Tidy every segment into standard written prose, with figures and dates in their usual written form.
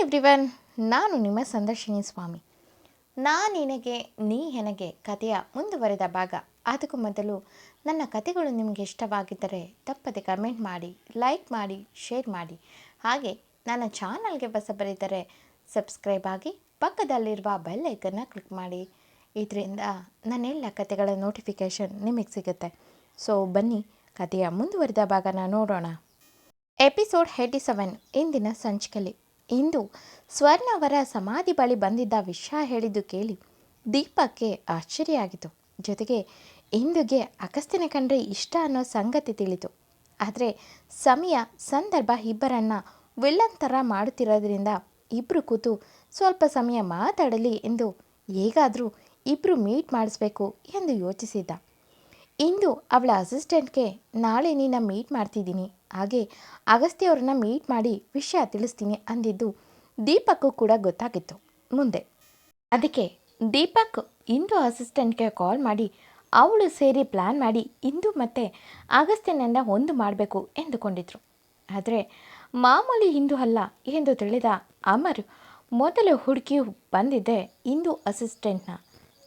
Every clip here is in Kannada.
ಎವ್ರಿವನ್, ನಾನು ನಿಮ್ಮ ಸಂದರ್ಶಿನಿ ಸ್ವಾಮಿ. ನಿನಗೆ ನೀ ಹೆನಗೆ ಕಥೆಯ ಮುಂದುವರೆದ ಭಾಗ. ಅದಕ್ಕೂ ಮೊದಲು ನನ್ನ ಕಥೆಗಳು ನಿಮಗೆ ಇಷ್ಟವಾಗಿದ್ದರೆ ತಪ್ಪದೆ ಕಮೆಂಟ್ ಮಾಡಿ, ಲೈಕ್ ಮಾಡಿ, ಶೇರ್ ಮಾಡಿ. ಹಾಗೆ ನನ್ನ ಚಾನಲ್ಗೆ ಹೊಸಬರಿದ್ದರೆ ಸಬ್ಸ್ಕ್ರೈಬ್ ಆಗಿ ಪಕ್ಕದಲ್ಲಿರುವ ಬೆಲ್ ಐಕನ್ನ ಕ್ಲಿಕ್ ಮಾಡಿ. ಇದರಿಂದ ನನ್ನೆಲ್ಲ ಕಥೆಗಳ ನೋಟಿಫಿಕೇಷನ್ ನಿಮಗೆ ಸಿಗುತ್ತೆ. ಸೊ ಬನ್ನಿ, ಕಥೆಯ ಮುಂದುವರೆದ ಭಾಗನ ನೋಡೋಣ. ಎಪಿಸೋಡ್ 87 ಇಂದಿನ ಸಂಚಿಕೆಯಲ್ಲಿ. ಇಂದು ಸ್ವರ್ಣ ಅವರ ಸಮಾಧಿ ಬಳಿ ಬಂದಿದ್ದ ವಿಷಯ ಹೇಳಿದ್ದು ಕೇಳಿ ದೀಪಕ್ಕೆ ಆಶ್ಚರ್ಯ ಆಗಿತ್ತು. ಜೊತೆಗೆ ಇಂದುಗೆ ಅಗಸ್ತ್ಯನ ಕಂಡ್ರೆ ಇಷ್ಟ ಅನ್ನೋ ಸಂಗತಿ ತಿಳಿತು. ಆದರೆ ಸಮಯ ಸಂದರ್ಭ ಇಬ್ಬರನ್ನ ವಿಲ್ಲನ್ ಥರ ಮಾಡುತ್ತಿರೋದ್ರಿಂದ ಇಬ್ಬರು ಕೂತು ಸ್ವಲ್ಪ ಸಮಯ ಮಾತಾಡಲಿ ಎಂದು ಹೇಗಾದರೂ ಇಬ್ಬರು ಮೀಟ್ ಮಾಡಿಸ್ಬೇಕು ಎಂದು ಯೋಚಿಸಿದ್ದ. ಇಂದು ಅವಳ ಅಸಿಸ್ಟೆಂಟ್ಗೆ ನಾಳೆ ನಿನ್ನ ಮೀಟ್ ಮಾಡ್ತಿದ್ದೀನಿ, ಹಾಗೆ ಅಗಸ್ತ್ಯ ಮೀಟ್ ಮಾಡಿ ವಿಷಯ ತಿಳಿಸ್ತೀನಿ ಅಂದಿದ್ದು ದೀಪಕ್ಕು ಕೂಡ ಗೊತ್ತಾಗಿತ್ತು ಮುಂದೆ. ಅದಕ್ಕೆ ದೀಪಕ್ ಇಂದು ಅಸಿಸ್ಟೆಂಟ್ಗೆ ಕಾಲ್ ಮಾಡಿ ಅವಳು ಸೇರಿ ಪ್ಲ್ಯಾನ್ ಮಾಡಿ ಇಂದು ಮತ್ತೆ ಅಗಸ್ತ್ಯನನ್ನು ಒಂದು ಮಾಡಬೇಕು ಎಂದುಕೊಂಡಿದ್ರು. ಆದರೆ ಮಾಮೂಲಿ ಇಂದು ಅಲ್ಲ ಎಂದು ತಿಳಿದ ಅಮರ್ ಮೊದಲು ಹುಡುಕಿ ಬಂದಿದ್ದೆ ಇಂದು ಅಸಿಸ್ಟೆಂಟ್ನ.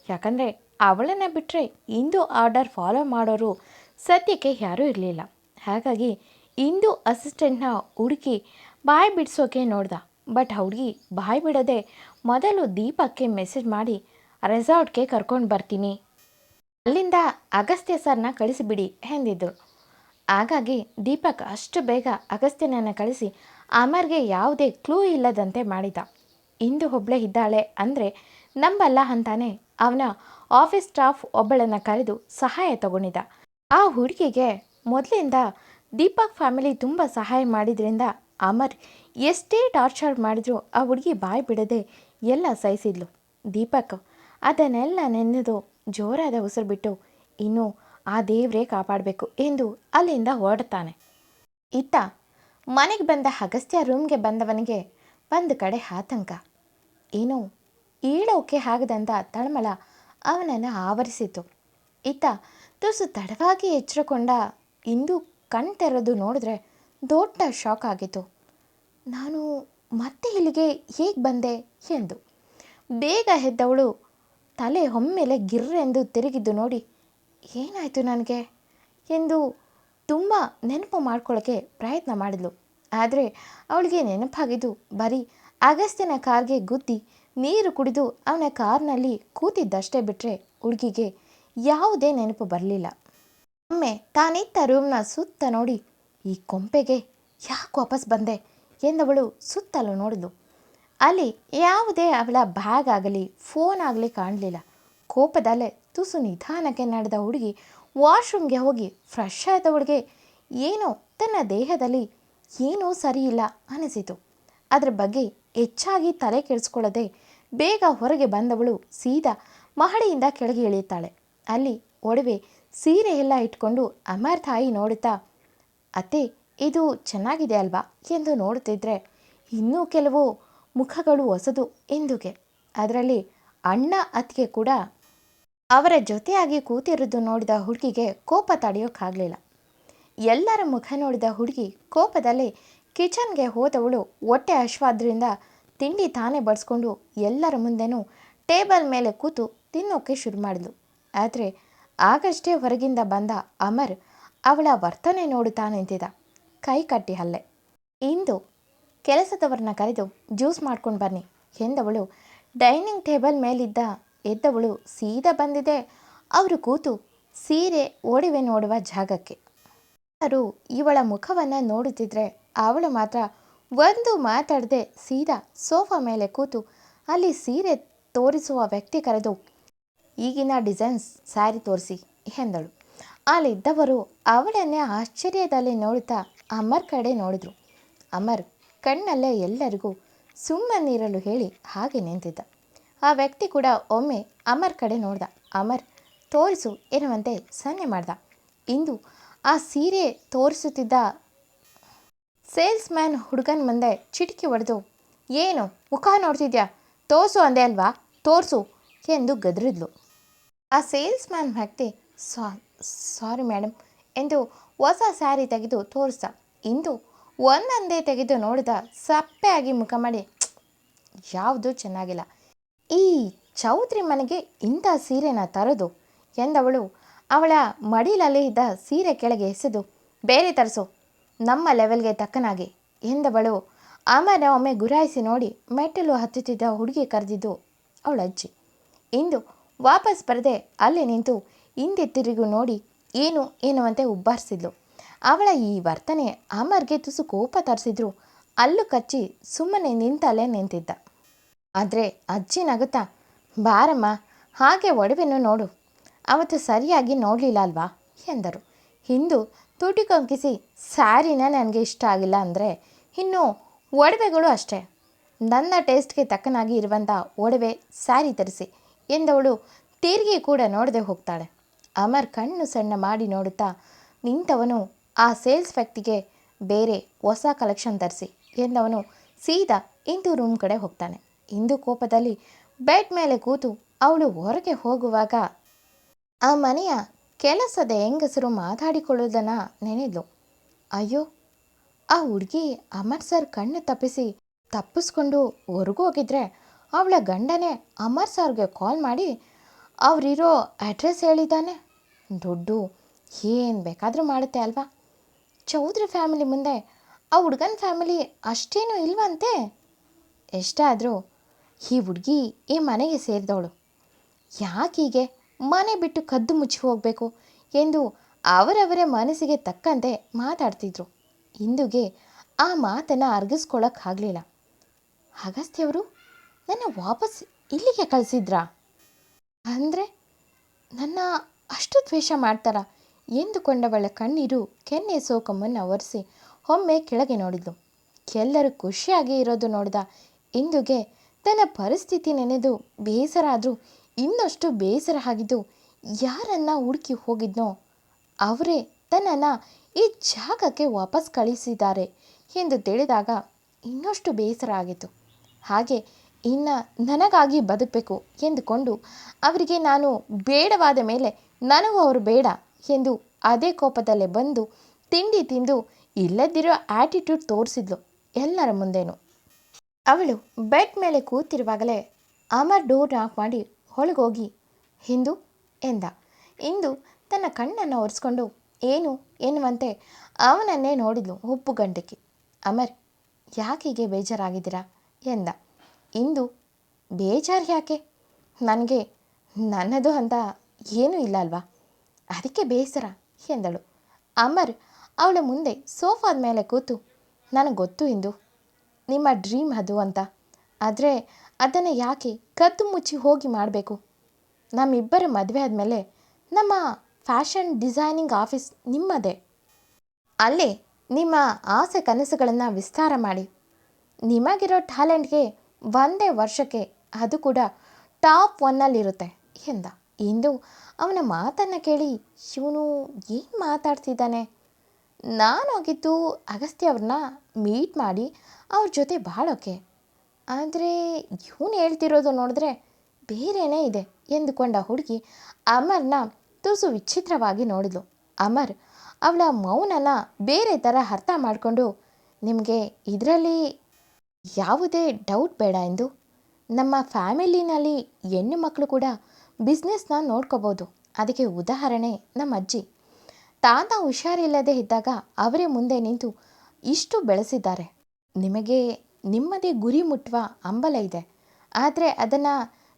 ಯಾಕಂದರೆ ಅವಳನ್ನು ಬಿಟ್ಟರೆ ಇಂದು ಆರ್ಡರ್ ಫಾಲೋ ಮಾಡೋರು ಸದ್ಯಕ್ಕೆ ಯಾರೂ ಇರಲಿಲ್ಲ. ಹಾಗಾಗಿ ಇಂದು ಅಸಿಸ್ಟೆಂಟ್ನ ಹುಡುಕಿ ಬಾಯಿ ಬಿಡಿಸೋಕೆ ನೋಡ್ದ. ಬಟ್ ಹುಡುಗಿ ಬಾಯಿ ಬಿಡದೆ ಮೊದಲು ದೀಪಕ್ಕೆ ಮೆಸೇಜ್ ಮಾಡಿ ರೆಸಾರ್ಟ್ಗೆ ಕರ್ಕೊಂಡು ಬರ್ತೀನಿ, ಅಲ್ಲಿಂದ ಅಗಸ್ತ್ಯ ಸರ್ನ ಕಳಿಸಿಬಿಡಿ ಎಂದಿದ್ದು. ಹಾಗಾಗಿ ದೀಪಕ್ ಅಷ್ಟು ಬೇಗ ಅಗಸ್ತ್ಯನನ್ನು ಕಳಿಸಿ ಅಮರ್ಗೆ ಯಾವುದೇ ಕ್ಲೂ ಇಲ್ಲದಂತೆ ಮಾಡಿದ. ಇಂದು ಒಬ್ಬಳೇ ಇದ್ದಾಳೆ ಅಂದರೆ ನಂಬಲ್ಲ ಅಂತಾನೆ ಅವನ ಆಫೀಸ್ ಸ್ಟಾಫ್ ಒಬ್ಬಳನ್ನು ಕರೆದು ಸಹಾಯ ತಗೊಂಡಿದ್ದ. ಆ ಹುಡುಗಿಗೆ ಮೊದಲಿಂದ ದೀಪಕ್ ಫ್ಯಾಮಿಲಿ ತುಂಬ ಸಹಾಯ ಮಾಡಿದ್ರಿಂದ ಅಮರ್ ಎಷ್ಟೇ ಟಾರ್ಚರ್ ಮಾಡಿದ್ರು ಆ ಹುಡುಗಿ ಬಾಯಿ ಬಿಡದೆ ಎಲ್ಲ ಸಹಿಸಿದ್ಲು. ದೀಪಕ್ ಅದನ್ನೆಲ್ಲ ನೆನೆದು ಜೋರಾದ ಉಸಿರು ಬಿಟ್ಟು ಇನ್ನು ಆ ದೇವರೇ ಕಾಪಾಡಬೇಕು ಎಂದು ಅಲ್ಲಿಂದ ಹೊರಡ್ತಾನೆ. ಇತ್ತ ಮನೆಗೆ ಬಂದ ಅಗಸ್ತ್ಯ ರೂಮ್ಗೆ ಬಂದವನಿಗೆ ಒಂದು ಕಡೆ ಆತಂಕ, ಏನೋ ಈಳೋಕೆ ಆಗದಂಥ ತಳಮಳ ಅವನನ್ನು ಆವರಿಸಿತು. ಇತ್ತ ತುಸು ತಡವಾಗಿ ಎಚ್ಚರಕೊಂಡ ಇಂದು ಕಣ್ ತೆರೆದು ನೋಡಿದ್ರೆ ದೊಡ್ಡ ಶಾಕ್ ಆಗಿತ್ತು. ನಾನು ಮತ್ತೆ ಇಲ್ಲಿಗೆ ಹೇಗೆ ಬಂದೆ ಎಂದು. ಬೇಗ ಎದ್ದವಳು ತಲೆ ಒಮ್ಮೆಲೆ ಗಿರ್ರೆಂದು ತಿರುಗಿದ್ದು ನೋಡಿ ಏನಾಯಿತು ನನಗೆ ಎಂದು ತುಂಬ ನೆನಪು ಮಾಡ್ಕೊಳ್ಳೋಕ್ಕೆ ಪ್ರಯತ್ನ ಮಾಡಿದ್ಲು. ಆದರೆ ಅವಳಿಗೆ ನೆನಪಾಗಿದ್ದು ಬರೀ ಅಗಸ್ತ್ಯನ ಕಾರ್ಗೆ ಗುದ್ದಿ ನೀರು ಕುಡಿದು ಅವನ ಕಾರ್ನಲ್ಲಿ ಕೂತಿದ್ದಷ್ಟೇ ಬಿಟ್ಟರೆ ಹುಡುಗಿಗೆ ಯಾವುದೇ ನೆನಪು ಬರಲಿಲ್ಲ. ಒಮ್ಮೆ ತಾನಿದ್ದ ರೂಮ್ನ ಸುತ್ತ ನೋಡಿ ಈ ಕೊಂಪೆಗೆ ಯಾಕೆ ವಾಪಸ್ ಬಂದೆ ಎಂದವಳು ಸುತ್ತಲೂ ನೋಡಿದ್ಲು. ಅಲ್ಲಿ ಯಾವುದೇ ಅವಳ ಬ್ಯಾಗ್ ಆಗಲಿ ಫೋನ್ ಆಗಲಿ ಕಾಣಲಿಲ್ಲ. ಕೋಪದಲ್ಲೇ ತುಸು ನಿಧಾನಕ್ಕೆ ನಡೆದ ಹುಡುಗಿ ವಾಶ್ರೂಮ್ಗೆ ಹೋಗಿ ಫ್ರೆಶ್ ಆದವಳಿಗೆ ಏನೋ ತನ್ನ ದೇಹದಲ್ಲಿ ಏನೂ ಸರಿಯಿಲ್ಲ ಅನಿಸಿತು. ಅದರ ಬಗ್ಗೆ ಹೆಚ್ಚಾಗಿ ತಲೆ ಕೆಡಿಸ್ಕೊಳ್ಳದೆ ಬೇಗ ಹೊರಗೆ ಬಂದವಳು ಸೀದಾ ಮಹಡಿಯಿಂದ ಕೆಳಗೆ ಇಳಿಯುತ್ತಾಳೆ. ಅಲ್ಲಿ ಒಡವೆ ಸೀರೆ ಎಲ್ಲ ಇಟ್ಕೊಂಡು ಅಮರ್ ತಾಯಿ ನೋಡುತ್ತಾ, ಅತ್ತೆ ಇದು ಚೆನ್ನಾಗಿದೆ ಅಲ್ವಾ ಎಂದು ನೋಡುತ್ತಿದ್ದರೆ ಇನ್ನೂ ಕೆಲವು ಮುಖಗಳು ಹೊಸದು ಎಂದುಗೆ. ಅದರಲ್ಲಿ ಅಣ್ಣ ಅತ್ತಿಗೆ ಕೂಡ ಅವರ ಜೊತೆಯಾಗಿ ಕೂತಿರೋದು ನೋಡಿದ ಹುಡುಗಿಗೆ ಕೋಪ ತಡೆಯೋಕ್ಕಾಗಲಿಲ್ಲ. ಎಲ್ಲರ ಮುಖ ನೋಡಿದ ಹುಡುಗಿ ಕೋಪದಲ್ಲೇ ಕಿಚನ್ಗೆ ಹೋದವಳು ಹೊಟ್ಟೆ ಹಶ್ವಾದ್ರಿಂದ ತಿಂಡಿ ತಾನೇ ಬಡಿಸ್ಕೊಂಡು ಎಲ್ಲರ ಮುಂದೆನೂ ಟೇಬಲ್ ಮೇಲೆ ಕೂತು ತಿನ್ನೋಕ್ಕೆ ಶುರು ಮಾಡಿದ್ಲು. ಆದರೆ ಆಗಷ್ಟೇ ಹೊರಗಿಂದ ಬಂದ ಅಮರ್ ಅವಳ ವರ್ತನೆ ನೋಡುತ್ತಾ ನಿಂತಿದ್ದ. ಕೈ ಕಟ್ಟಿ ಹಲ್ಲೆ. ಇಂದು ಕೆಲಸದವರನ್ನ ಕರೆದು ಜ್ಯೂಸ್ ಮಾಡ್ಕೊಂಡು ಬನ್ನಿ ಎಂದವಳು ಡೈನಿಂಗ್ ಟೇಬಲ್ ಮೇಲಿದ್ದ ಎದ್ದವಳು ಸೀದಾ ಬಂದಿದೆ ಅವರು ಕೂತು ಸೀರೆ ಒಡವೆ ನೋಡುವ ಜಾಗಕ್ಕೆ. ಅವರು ಇವಳ ಮುಖವನ್ನು ನೋಡುತ್ತಿದ್ದರೆ ಅವಳು ಮಾತ್ರ ಒಂದು ಮಾತಾಡದೆ ಸೀದಾ ಸೋಫಾ ಮೇಲೆ ಕೂತು ಅಲ್ಲಿ ಸೀರೆ ತೋರಿಸುವ ವ್ಯಕ್ತಿ ಕರೆದು ಈಗಿನ ಡಿಸೈನ್ಸ್ ಸ್ಯಾರಿ ತೋರಿಸಿ ಎಂದಳು. ಅಲ್ಲಿದ್ದವರು ಅವಳನ್ನೇ ಆಶ್ಚರ್ಯದಲ್ಲಿ ನೋಡುತ್ತಾ ಅಮರ್ ಕಡೆ ನೋಡಿದರು. ಅಮರ್ ಕಣ್ಣಲ್ಲೇ ಎಲ್ಲರಿಗೂ ಸುಮ್ಮನಿರಲು ಹೇಳಿ ಹಾಗೆ ನಿಂತಿದ್ದ. ಆ ವ್ಯಕ್ತಿ ಕೂಡ ಒಮ್ಮೆ ಅಮರ್ ಕಡೆ ನೋಡ್ದ. ಅಮರ್ ತೋರಿಸು ಎನ್ನುವಂತೆ ಸನ್ನೆ ಮಾಡ್ದ. ಇಂದು ಆ ಸೀರೆ ತೋರಿಸುತ್ತಿದ್ದ ಸೇಲ್ಸ್ ಮ್ಯಾನ್ ಹುಡುಗನ ಮುಂದೆ ಚಿಟಿಕಿ ಹೊಡೆದು ಏನು ಮುಖ ನೋಡ್ತಿದ್ಯಾ, ತೋರಿಸು ಅಂದೆ ಅಲ್ವಾ, ತೋರಿಸು ಎಂದು ಗದರಿದ್ಲು. ಆ ಸೇಲ್ಸ್ ಮ್ಯಾನ್ ವ್ಯಕ್ತಿ ಸಾರಿ ಮೇಡಮ್ ಎಂದು ಹೊಸ ಸ್ಯಾರಿ ತೆಗೆದು ತೋರಿಸ್ದ. ಇಂದು ಒಂದೊಂದೇ ತೆಗೆದು ನೋಡಿದ ಸಪ್ಪೆಯಾಗಿ ಮುಖ ಮಾಡಿ ಯಾವುದೂ ಚೆನ್ನಾಗಿಲ್ಲ. ಈ ಚೌಧರಿ ಮನೆಗೆ ಇಂಥ ಸೀರೆನ ತರೋದು ಎಂದವಳು ಅವಳ ಮಡಿಲಲ್ಲಿ ಇದ್ದ ಸೀರೆ ಕೆಳಗೆ ಎಸೆದು, ಬೇರೆ ತರಿಸು, ನಮ್ಮ ಲೆವೆಲ್ಗೆ ತಕ್ಕನಾಗಿ ಎಂದವಳು ಅಮರ್ನ ಒಮ್ಮೆ ಗುರಾಯಿಸಿ ನೋಡಿ ಮೆಟ್ಟಲು ಹತ್ತುತ್ತಿದ್ದ ಹುಡುಗಿ ಕರೆದಿದ್ದು ಅವಳ ಅಜ್ಜಿ. ಇಂದು ವಾಪಸ್ ಬರದೆ ಅಲ್ಲಿ ನಿಂತು ಹಿಂದೆ ತಿರುಗು ನೋಡಿ ಏನು ಎನ್ನುವಂತೆ ಉಬ್ಬಾರಿಸಿದ್ಲು. ಅವಳ ಈ ವರ್ತನೆ ಅಮರ್ಗೆ ತುಸು ಕೋಪ ತರಿಸಿದ್ರು ಅಲ್ಲು ಕಚ್ಚಿ ಸುಮ್ಮನೆ ನಿಂತಲ್ಲೇ ನಿಂತಿದ್ದ. ಆದರೆ ಅಜ್ಜಿ ನಗುತ್ತಾ, ಬಾರಮ್ಮ, ಹಾಗೆ ಒಡವೆನೂ ನೋಡು, ಅವತ್ತು ಸರಿಯಾಗಿ ನೋಡಲಿಲ್ಲ ಅಲ್ವಾ ಎಂದರು. ಹಿಂದೂ ತುಟಿ ಕೊಂಕಿಸಿ, ಸ್ಯಾರಿನ ನನಗೆ ಇಷ್ಟ ಆಗಿಲ್ಲ ಅಂದರೆ ಇನ್ನು ಒಡವೆಗಳು ಅಷ್ಟೇ, ನನ್ನ ಟೇಸ್ಟ್ಗೆ ತಕ್ಕನಾಗಿ ಇರುವಂಥ ಒಡವೆ ಸ್ಯಾರಿ ತರಿಸಿ ಎಂದವಳು ತಿರುಗಿ ಕೂಡ ನೋಡದೆ ಹೋಗ್ತಾಳೆ. ಅಮರ್ ಕಣ್ಣು ಸಣ್ಣ ಮಾಡಿ ನೋಡುತ್ತಾ ನಿಂತವನು ಆ ಸೇಲ್ಸ್ ವ್ಯಕ್ತಿಗೆ ಬೇರೆ ಹೊಸ ಕಲೆಕ್ಷನ್ ತರಿಸಿ ಎಂದವನು ಸೀದಾ ಇಂದು ರೂಮ್ ಕಡೆ ಹೋಗ್ತಾನೆ. ಇಂದು ಕೋಪದಲ್ಲಿ ಬೆಡ್ ಮೇಲೆ ಕೂತು ಅವಳು ಹೊರಗೆ ಹೋಗುವಾಗ ಆ ಮನೆಯ ಕೆಲಸದ ಹೆಂಗಸರು ಮಾತಾಡಿಕೊಳ್ಳೋದನ್ನು ನೆನೆದ್ಲು. ಅಯ್ಯೋ, ಆ ಹುಡುಗಿ ಅಮರ್ ಸರ್ ಕಣ್ಣು ತಪ್ಪಿಸ್ಕೊಂಡು ಹೊರಗೋಗಿದ್ರೆ ಅವಳ ಗಂಡನೇ ಅಮರ್ ಸರ್ಗೆ ಕಾಲ್ ಮಾಡಿ ಅವರಿರೋ ಅಡ್ರೆಸ್ ಹೇಳಿದ್ದಾನೆ. ದುಡ್ಡು ಏನು ಬೇಕಾದರೂ ಮಾಡುತ್ತೆ ಅಲ್ವಾ. ಚೌಧರಿ ಫ್ಯಾಮಿಲಿ ಮುಂದೆ ಆ ಹುಡುಗನ ಫ್ಯಾಮಿಲಿ ಅಷ್ಟೇನೂ ಇಲ್ವಂತೆ. ಎಷ್ಟಾದರೂ ಈ ಹುಡುಗಿ ಈ ಮನೆಗೆ ಸೇರಿದವಳು, ಯಾಕೀಗೆ ಮನೆ ಬಿಟ್ಟು ಕದ್ದು ಮುಚ್ಚಿ ಹೋಗಬೇಕು ಎಂದು ಅವರವರ ಮನಸ್ಸಿಗೆ ತಕ್ಕಂತೆ ಮಾತಾಡ್ತಿದ್ರು. ಇಂದುಗೆ ಆ ಮಾತನ್ನು ಅರ್ಗಿಸ್ಕೊಳ್ಳೋಕ್ಕಾಗಲಿಲ್ಲ. ಅಗಸ್ತ್ಯವರು ನನ್ನ ವಾಪಸ್ ಇಲ್ಲಿಗೆ ಕಳಿಸಿದ್ರಾ ಅಂದರೆ ನನ್ನ ಅಷ್ಟು ದ್ವೇಷ ಮಾಡ್ತಾರಾ ಎಂದುಕೊಂಡವಳ ಕಣ್ಣೀರು ಕೆನ್ನೆ ಸೋಕಮ್ಮನ್ನು ಒರೆಸಿ ಒಮ್ಮೆ ಕೆಳಗೆ ನೋಡಿದ್ಲು. ಎಲ್ಲರೂ ಖುಷಿಯಾಗಿ ಇರೋದು ನೋಡಿದ ಇಂದುಗೆ ತನ್ನ ಪರಿಸ್ಥಿತಿ ನೆನೆದು ಬೇಸರ ಆದರೂ ಇನ್ನಷ್ಟು ಬೇಸರ ಆಗಿದ್ದು ಯಾರನ್ನ ಹುಡುಕಿ ಹೋಗಿದ್ನೋ ಅವರೇ ತನ್ನನ್ನು ಈ ಜಾಗಕ್ಕೆ ವಾಪಸ್ ಕಳಿಸಿದ್ದಾರೆ ಎಂದು ತಿಳಿದಾಗ ಇನ್ನಷ್ಟು ಬೇಸರ ಆಗಿತ್ತು. ಹಾಗೆ ಇನ್ನು ನನಗಾಗಿ ಬದುಕಬೇಕು ಎಂದುಕೊಂಡು ಅವರಿಗೆ ನಾನು ಬೇಡವಾದ ಮೇಲೆ ನನಗೂ ಅವರು ಬೇಡ ಎಂದು ಅದೇ ಕೋಪದಲ್ಲೇ ಬಂದು ತಿಂಡಿ ತಿಂದು ಇಲ್ಲದಿರೋ ಆ್ಯಟಿಟ್ಯೂಡ್ ತೋರಿಸಿದ್ಲು ಎಲ್ಲರ ಮುಂದೇನು. ಅವಳು ಬೆಡ್ ಮೇಲೆ ಕೂತಿರುವಾಗಲೇ ಅಮರ್ ಡೋರ್ ನಾಕ್ ಮಾಡಿ ಒಳಗೋಗಿ ಹಿಂದೂ ಎಂದ. ಇಂದು ತನ್ನ ಕಣ್ಣನ್ನು ಒರೆಸ್ಕೊಂಡು ಏನು ಎನ್ನುವಂತೆ ಅವನನ್ನೇ ನೋಡಿದ್ಲು ಉಪ್ಪುಗಂಟಕಿ. ಅಮರ್, ಯಾಕೀಗೆ ಬೇಜಾರಾಗಿದ್ದೀರಾ ಎಂದ. ಇಂದು ಬೇಜಾರು ಯಾಕೆ, ನನಗೆ ನನ್ನದು ಅಂತ ಏನೂ ಇಲ್ಲ ಅಲ್ವಾ, ಅದಕ್ಕೆ ಬೇಸರ ಎಂದಳು. ಅಮರ್ ಅವಳ ಮುಂದೆ ಸೋಫಾದ ಮೇಲೆ ಕೂತು, ನನಗೆ ಗೊತ್ತು ಇಂದು ನಿಮ್ಮ ಡ್ರೀಮ್ ಅದು ಅಂತ, ಆದರೆ ಅದನ್ನು ಯಾಕೆ ಕದ್ದು ಮುಚ್ಚಿ ಹೋಗಿ ಮಾಡಬೇಕು. ನಮ್ಮಿಬ್ಬರ ಮದುವೆ ಆದಮೇಲೆ ನಮ್ಮ ಫ್ಯಾಷನ್ ಡಿಸೈನಿಂಗ್ ಆಫೀಸ್ ನಿಮ್ಮದೇ. ಅಲ್ಲೇ ನಿಮ್ಮ ಆಸೆ ಕನಸುಗಳನ್ನು ವಿಸ್ತಾರ ಮಾಡಿ. ನಿಮಗಿರೋ ಟ್ಯಾಲೆಂಟ್ಗೆ ಒಂದೇ ವರ್ಷಕ್ಕೆ ಅದು ಕೂಡ ಟಾಪ್ 1ನಲ್ಲಿರುತ್ತೆ ಎಂದ. ಇಂದು ಅವನ ಮಾತನ್ನು ಕೇಳಿ ಇವನು ಏನು ಮಾತಾಡ್ತಿದ್ದಾನೆ, ನಾನು ಹೋಗಿದ್ದು ಅಗಸ್ತ್ಯ ಅವ್ರನ್ನ ಮೀಟ್ ಮಾಡಿ ಅವ್ರ ಜೊತೆ ಬಾಳೋಕೆ, ಆದರೆ ಇವನು ಹೇಳ್ತಿರೋದು ನೋಡಿದ್ರೆ ಬೇರೆಯೇ ಇದೆ ಎಂದುಕೊಂಡ ಹುಡುಗಿ ಅಮರ್ನ ತುಸು ವಿಚಿತ್ರವಾಗಿ ನೋಡಿದ್ಲು. ಅಮರ್ ಅವಳ ಮೌನನ ಬೇರೆ ಥರ ಅರ್ಥ ಮಾಡಿಕೊಂಡು, ನಿಮಗೆ ಇದರಲ್ಲಿ ಯಾವುದೇ ಡೌಟ್ ಬೇಡ ಎಂದು, ನಮ್ಮ ಫ್ಯಾಮಿಲಿನಲ್ಲಿ ಹೆಣ್ಣು ಮಕ್ಕಳು ಕೂಡ ಬಿಸ್ನೆಸ್ನ ನೋಡ್ಕೋಬೋದು. ಅದಕ್ಕೆ ಉದಾಹರಣೆ ನಮ್ಮ ಅಜ್ಜಿ. ತಾತ ಹುಷಾರಿಲ್ಲದೆ ಇದ್ದಾಗ ಅವರೇ ಮುಂದೆ ನಿಂತು ಇಷ್ಟು ಬೆಳೆಸಿದ್ದಾರೆ. ನಿಮಗೆ ನಿಮ್ಮದೇ ಗುರಿ ಮುಟ್ಟುವ ಹಂಬಲ ಇದೆ, ಆದರೆ ಅದನ್ನು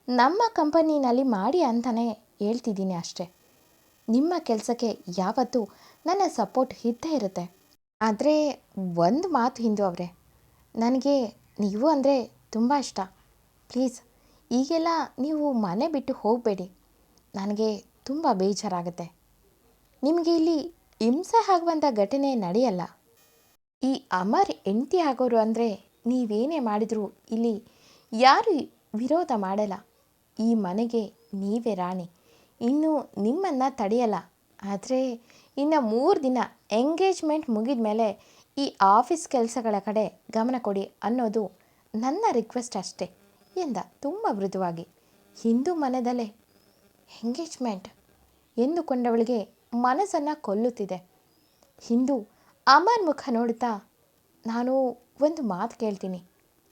ನಮ್ಮ ಕಂಪನಿನಲ್ಲಿ ಮಾಡಿ ಅಂತಲೇ ಹೇಳ್ತಿದ್ದೀನಿ ಅಷ್ಟೇ. ನಿಮ್ಮ ಕೆಲಸಕ್ಕೆ ಯಾವತ್ತೂ ನನ್ನ ಸಪೋರ್ಟ್ ಇದ್ದೇ ಇರುತ್ತೆ. ಆದರೆ ಒಂದು ಮಾತು ಹಿಂದೂ ಅವರೇ, ನನಗೆ ನೀವು ಅಂದರೆ ತುಂಬ ಇಷ್ಟ. ಪ್ಲೀಸ್ ಈಗೆಲ್ಲ ನೀವು ಮನೆ ಬಿಟ್ಟು ಹೋಗಬೇಡಿ, ನನಗೆ ತುಂಬ ಬೇಜಾರಾಗುತ್ತೆ. ನಿಮಗೆ ಇಲ್ಲಿ ಹಿಂಸೆ ಆಗುವಂಥ ಘಟನೆ ನಡೆಯಲ್ಲ. ಈ ಅಮರ್ ಹೆಂಡತಿ ಆಗೋರು ಅಂದರೆ ನೀವೇನೇ ಮಾಡಿದರೂ ಇಲ್ಲಿ ಯಾರು ವಿರೋಧ ಮಾಡಲ್ಲ. ಈ ಮನೆಗೆ ನೀವೇ ರಾಣಿ, ಇನ್ನು ನಿಮ್ಮನ್ನು ತಡೆಯಲ್ಲ. ಆದರೆ ಇನ್ನು 3 ದಿನ ಎಂಗೇಜ್ಮೆಂಟ್ ಮುಗಿದ ಮೇಲೆ ಈ ಆಫೀಸ್ ಕೆಲಸಗಳ ಕಡೆ ಗಮನ ಕೊಡಿ ಅನ್ನೋದು ನನ್ನ ರಿಕ್ವೆಸ್ಟ್ ಅಷ್ಟೇ ಎಂದ ತುಂಬ ಮೃದುವಾಗಿ. ಹಿಂದೂ ಮನದಲ್ಲೇ ಎಂಗೇಜ್ಮೆಂಟ್ ಎಂದುಕೊಂಡವಳಿಗೆ ಮನಸ್ಸನ್ನು ಕೊಲ್ಲುತ್ತಿದೆ. ಹಿಂದೂ ಅಮರ್ ಮುಖ ನೋಡುತ್ತಾ, ನಾನು ಒಂದು ಮಾತು ಕೇಳ್ತೀನಿ,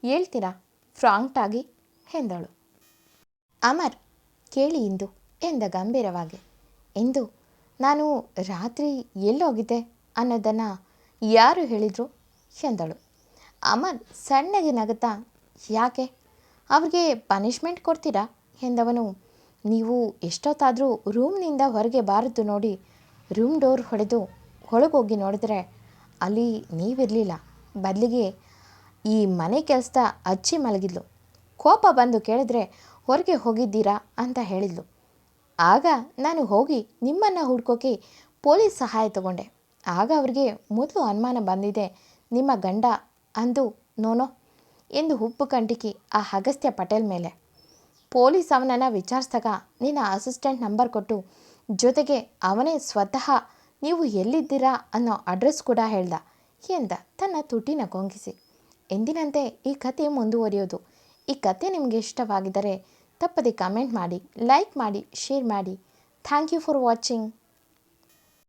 ಹೇಳ್ತೀರಾ ಫ್ರಾಂಕ್ಟಾಗಿ ಎಂದಳು. ಅಮರ್, ಕೇಳಿ ಇಂದು ಎಂದ ಗಂಭೀರವಾಗಿ. ಇಂದು ನಾನು ರಾತ್ರಿ ಎಲ್ಲೋಗಿದ್ದೆ ಅನ್ನೋದನ್ನು ಯಾರು ಹೇಳಿದರು ಎಂದಳು. ಅಮರ್ ಸಣ್ಣಗೆ ನಗುತ್ತಾ, ಯಾಕೆ, ಅವ್ರಿಗೆ ಪನಿಷ್ಮೆಂಟ್ ಕೊಡ್ತೀರಾ ಎಂದವನು, ನೀವು ಎಷ್ಟೊತ್ತಾದರೂ ರೂಮ್ನಿಂದ ಹೊರಗೆ ಬಾರದ್ದು ನೋಡಿ ರೂಮ್ ಡೋರ್ ಹೊಡೆದು ಒಳಗೋಗಿ ನೋಡಿದ್ರೆ ಅಲ್ಲಿ ನೀವಿರಲಿಲ್ಲ. ಬದಲಿಗೆ ಈ ಮನೆ ಕೆಲಸದ ಅಜ್ಜಿ ಮಲಗಿದ್ಲು. ಕೋಪ ಬಂದು ಕೇಳಿದ್ರೆ ಹೊರಗೆ ಹೋಗಿದ್ದೀರಾ ಅಂತ ಹೇಳಿದ್ಲು. ಆಗ ನಾನು ಹೋಗಿ ನಿಮ್ಮನ್ನು ಹುಡ್ಕೋಕೆ ಪೊಲೀಸ್ ಸಹಾಯ ತಗೊಂಡೆ. ಆಗ ಅವ್ರಿಗೆ ಮೊದಲು ಅನುಮಾನ ಬಂದಿದೆ ನಿಮ್ಮ ಗಂಡ ಅಂದು ನೋನೋ ಎಂದು ಉಪ್ಪು ಕಂಟಿಕಿ ಆ ಅಗಸ್ತ್ಯ ಪಟೇಲ್ ಮೇಲೆ. ಪೊಲೀಸ್ ಅವನನ್ನು ವಿಚಾರಿಸಿದಾಗ ನಿನ್ನ ಅಸಿಸ್ಟೆಂಟ್ ನಂಬರ್ ಕೊಟ್ಟು ಜೊತೆಗೆ ಅವನೇ ಸ್ವತಃ ನೀವು ಎಲ್ಲಿದ್ದೀರಾ ಅನ್ನೋ ಅಡ್ರೆಸ್ ಕೂಡ ಹೇಳ್ದ ಎಂದ ತನ್ನ ತುಟಿನ ಕೊಂಗಿಸಿ. ಎಂದಿನಂತೆ ಈ ಕತೆ ಮುಂದುವರಿಯೋದು. ಈ ಕತೆ ನಿಮಗೆ ಇಷ್ಟವಾಗಿದ್ದರೆ ತಪ್ಪದೆ ಕಮೆಂಟ್ ಮಾಡಿ, ಲೈಕ್ ಮಾಡಿ, ಶೇರ್ ಮಾಡಿ. Thank you for watching.